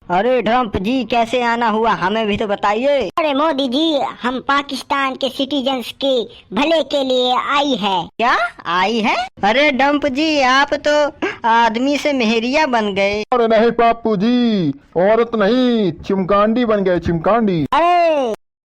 अरे ट्रम्प जी, कैसे आना हुआ, हमें भी तो बताइए। अरे मोदी जी, हम पाकिस्तान के सिटीजन्स के भले के लिए आई है। क्या आई है? अरे ट्रम्प जी, आप तो आदमी से मेहरिया बन गए। अरे नहीं पप्पू जी, औरत नहीं, चिमकांडी बन गए, चिमकांडी।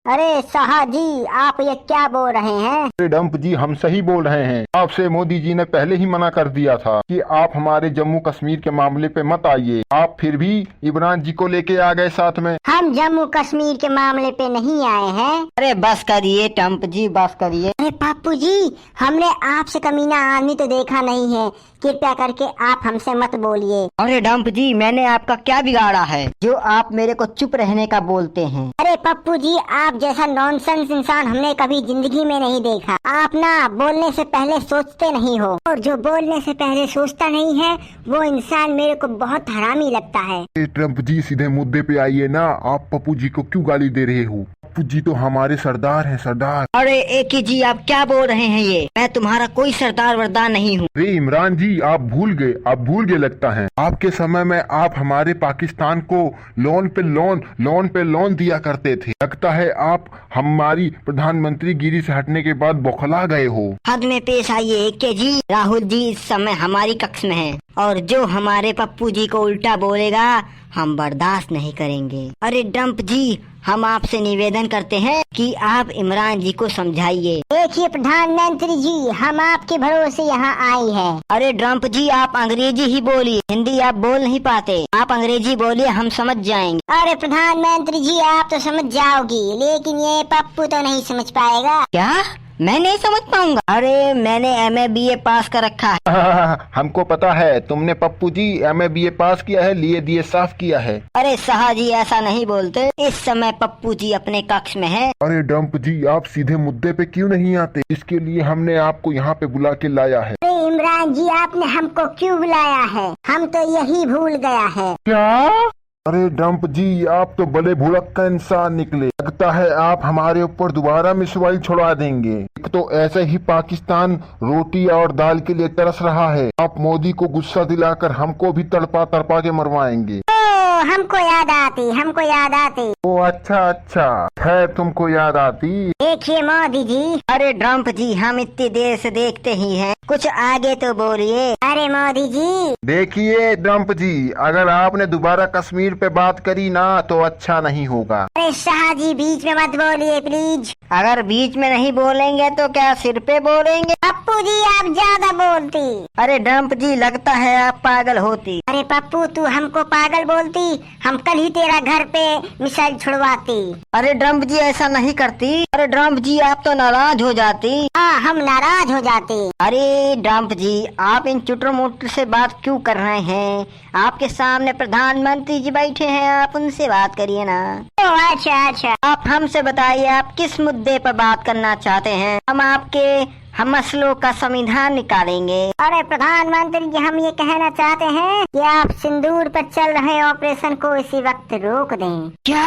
अरे शाह जी, आप ये क्या बोल रहे हैं? अरे डम्प जी, हम सही बोल रहे हैं। आपसे मोदी जी ने पहले ही मना कर दिया था कि आप हमारे जम्मू कश्मीर के मामले पे मत आइए। आप फिर भी इमरान जी को लेके आ गए साथ में। हम जम्मू कश्मीर के मामले पे नहीं आए हैं। अरे बस करिए ट्रम्प जी, बस करिए। अरे पप्पू जी, हमने आपसे कमीना आदमी तो देखा नहीं है, कृपया करके आप हमसे मत बोलिए। अरे ट्रम्प जी, मैंने आपका क्या बिगाड़ा है जो आप मेरे को चुप रहने का बोलते हैं? अरे पप्पू जी, आप जैसा नॉनसेंस इंसान हमने कभी जिंदगी में नहीं देखा। आप ना बोलने से पहले सोचते नहीं हो, और जो बोलने से पहले सोचता नहीं है वो इंसान मेरे को बहुत हरामी लगता है। ट्रम्प जी, सीधे मुद्दे पे आइए ना। आप पप्पू जी को क्यों गाली दे रहे हो? पप्पू जी तो हमारे सरदार हैं, सरदार। अरे एक ही जी, आप क्या बोल रहे हैं ये? मैं तुम्हारा कोई सरदार वरदार नहीं हूँ। अरे इमरान जी, आप भूल गए लगता है। आपके समय में आप हमारे पाकिस्तान को लोन पे लोन दिया करते थे। लगता है आप हमारी प्रधानमंत्री गिरी से हटने के बाद बौखला गए हो। हद में पेश आइए के जी। राहुल जी इस समय हमारी कक्ष में है, और जो हमारे पप्पू जी को उल्टा बोलेगा हम बर्दाश्त नहीं करेंगे। अरे ट्रम्प जी, हम आपसे निवेदन करते हैं कि आप इमरान जी को समझाइए। देखिए प्रधानमंत्री जी, हम आपके भरोसे यहाँ आई है। अरे ट्रम्प जी, आप अंग्रेजी ही बोलिए, हिंदी आप बोल नहीं पाते। आप अंग्रेजी बोलिए, हम समझ जाएंगे। अरे प्रधानमंत्री जी, आप तो समझ जाओगी, लेकिन ये पप्पू तो नहीं समझ पाएगा। क्या? मैं नहीं समझ पाऊंगा? अरे मैंने MA BA पास कर रखा है। हमको पता है, तुमने पप्पू जी MA BA पास किया है, लिए दिए साफ किया है। अरे शाह जी, ऐसा नहीं बोलते। इस समय पप्पू जी अपने कक्ष में है। अरे डम्प जी, आप सीधे मुद्दे पे क्यों नहीं आते? इसके लिए हमने आपको यहाँ पे बुला के लाया है। अरे इमरान जी, आपने हमको क्यों बुलाया है? हम तो यही भूल गया है। क्या? अरे डम्प जी, आप तो बड़े भुलक्कड़ इंसान निकले। लगता है आप हमारे ऊपर दोबारा मिसाइल छोड़ा देंगे। एक तो ऐसे ही पाकिस्तान रोटी और दाल के लिए तरस रहा है, आप मोदी को गुस्सा दिलाकर हमको भी तड़पा के मरवाएंगे। हमको याद आती। ओ अच्छा, है तुमको याद आती। देखिए मोदी जी। अरे ट्रम्प जी, हम इतनी देर से देखते ही हैं, कुछ आगे तो बोलिए। अरे मोदी जी। देखिए ट्रम्प जी, अगर आपने दोबारा कश्मीर पे बात करी ना तो अच्छा नहीं होगा। अरे शाह जी, बीच में मत बोलिए प्लीज। अगर बीच में नहीं बोलेंगे तो क्या सिर पे बोलेंगे? पप्पू जी, आप ज्यादा बोलती। अरे ट्रम्प जी, लगता है आप पागल होती। अरे पप्पू, तू हमको पागल बोलती, हम कल ही तेरा घर पे मिसाइल छुड़वाती। अरे ट्रम्प जी, ऐसा नहीं करती। अरे ट्रम्प जी, आप तो नाराज हो जाती। हाँ, हम नाराज हो जाते। अरे ट्रम्प जी, आप इन चुटर मुटर से बात क्यों कर रहे हैं? आपके सामने प्रधानमंत्री जी बैठे हैं, आप उनसे बात करिए ना। अच्छा। आप हमसे बताइए, आप किस मुद्दे पर बात करना चाहते हैं? हम मसलों का संविधान निकालेंगे। अरे प्रधानमंत्री जी, हम ये कहना चाहते हैं कि आप सिंदूर पर चल रहे ऑपरेशन को इसी वक्त रोक दें। क्या?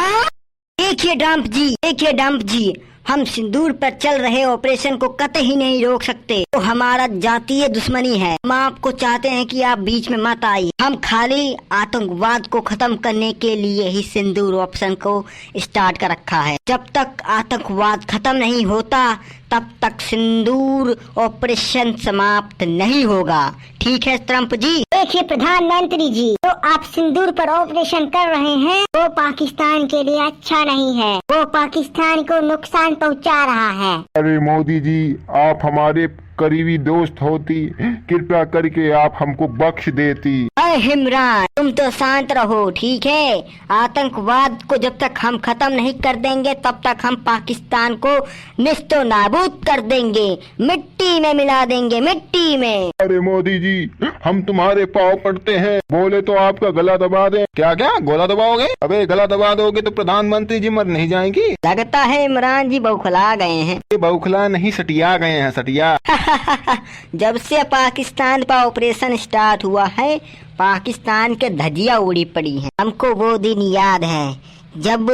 देखिए ट्रम्प जी, हम सिंदूर पर चल रहे ऑपरेशन को कतई नहीं रोक सकते। तो हमारा जातीय दुश्मनी है। हम आपको चाहते हैं कि आप बीच में मत आइए। हम खाली आतंकवाद को खत्म करने के लिए ही सिंदूर ऑपरेशन को स्टार्ट कर रखा है। जब तक आतंकवाद खत्म नहीं होता तब तक सिंदूर ऑपरेशन समाप्त नहीं होगा। ठीक है ट्रम्प जी? देखिए प्रधानमंत्री जी, तो आप सिंदूर पर ऑपरेशन कर रहे हैं वो पाकिस्तान के लिए अच्छा नहीं है, वो पाकिस्तान को नुकसान पहुंचा रहा है। अरे मोदी जी, आप हमारे करीबी दोस्त होती, कृपया करके आप हमको बख्श देती। अरे इमरान, तुम तो शांत रहो, ठीक है? आतंकवाद को जब तक हम खत्म नहीं कर देंगे तब तक हम पाकिस्तान को निस्तो नाबूद कर देंगे, मिट्टी में मिला देंगे, मिट्टी में। अरे मोदी जी, हम तुम्हारे पाँव पड़ते हैं, बोले तो आपका गला दबा दें। क्या गला दबाओगे? अबे गला दबा दोगे तो प्रधानमंत्री जी मर नहीं जाएंगी। लगता है इमरान जी बौखला गए हैं। बौखला नहीं, सटिया गए हैं, सटिया। जब से पाकिस्तान का ऑपरेशन स्टार्ट हुआ है, पाकिस्तान के धजिया उड़ी पड़ी है। हमको वो दिन याद है जब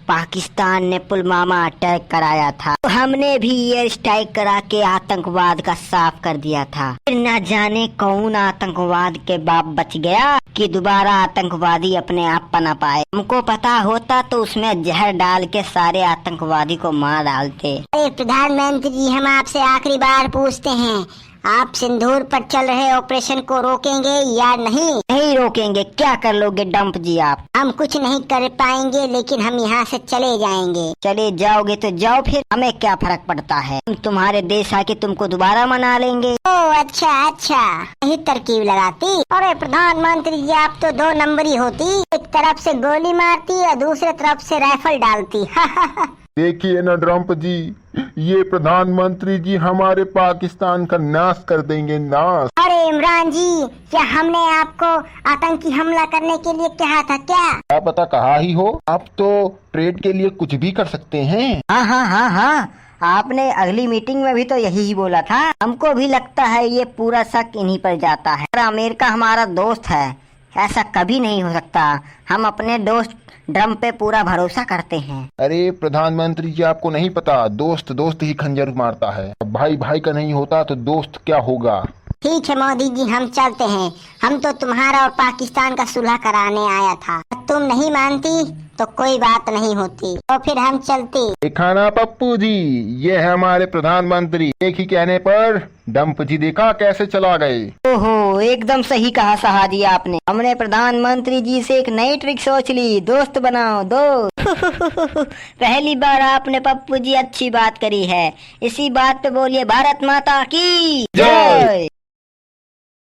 पाकिस्तान ने पुलवामा अटैक कराया था तो हमने भी एयर स्ट्राइक करा के आतंकवाद का साफ कर दिया था। फिर न जाने कौन आतंकवाद के बाप बच गया कि दोबारा आतंकवादी अपने आप पनप आए। हमको पता होता तो उसमें जहर डाल के सारे आतंकवादी को मार डालते। अरे प्रधानमंत्री जी, हम आपसे आखिरी बार पूछते हैं, आप सिंदूर पर चल रहे ऑपरेशन को रोकेंगे या नहीं? नहीं रोकेंगे। क्या कर लोगे डंप जी आप? हम कुछ नहीं कर पाएंगे, लेकिन हम यहाँ से चले जाएंगे। चले जाओगे तो जाओ, फिर हमें क्या फर्क पड़ता है। हम तुम्हारे देश आके तुमको दोबारा मना लेंगे। ओ अच्छा अच्छा, यही तरकीब लगाती। अरे प्रधानमंत्री जी, आप तो 2 नंबरी होती, एक तरफ से गोली मारती और दूसरे तरफ से राइफल डालती। देखिए ना ट्रम्प जी, ये प्रधानमंत्री जी हमारे पाकिस्तान का नाश कर देंगे, नाश। अरे इमरान जी, क्या हमने आपको आतंकी हमला करने के लिए कहा था क्या? क्या पता कहा ही हो। आप तो ट्रेड के लिए कुछ भी कर सकते हैं। हाँ हाँ हाँ हाँ, आपने अगली मीटिंग में भी तो यही बोला था। हमको भी लगता है ये पूरा शक इन्हीं पर जाता है। और अमेरिका हमारा दोस्त है, ऐसा कभी नहीं हो सकता। हम अपने दोस्त ट्रम्प पे पूरा भरोसा करते हैं। अरे प्रधानमंत्री जी, आपको नहीं पता, दोस्त दोस्त ही खंजर मारता है। भाई भाई का नहीं होता तो दोस्त क्या होगा। ठीक है मोदी जी, हम चलते हैं। हम तो तुम्हारा और पाकिस्तान का सुलह कराने आया था। तुम नहीं मानती तो कोई बात नहीं होती, तो फिर हम चलते। देखा ना पप्पू जी, ये है हमारे प्रधानमंत्री। एक ही कहने पर डंप जी देखा कैसे चला गए। ओहो, एकदम सही कहा साहजी आपने। हमने प्रधानमंत्री जी से एक नई ट्रिक सोच ली, दोस्त बनाओ दोस्त। पहली बार आपने पप्पू जी अच्छी बात करी है। इसी बात पे बोलिए भारत माता की जय।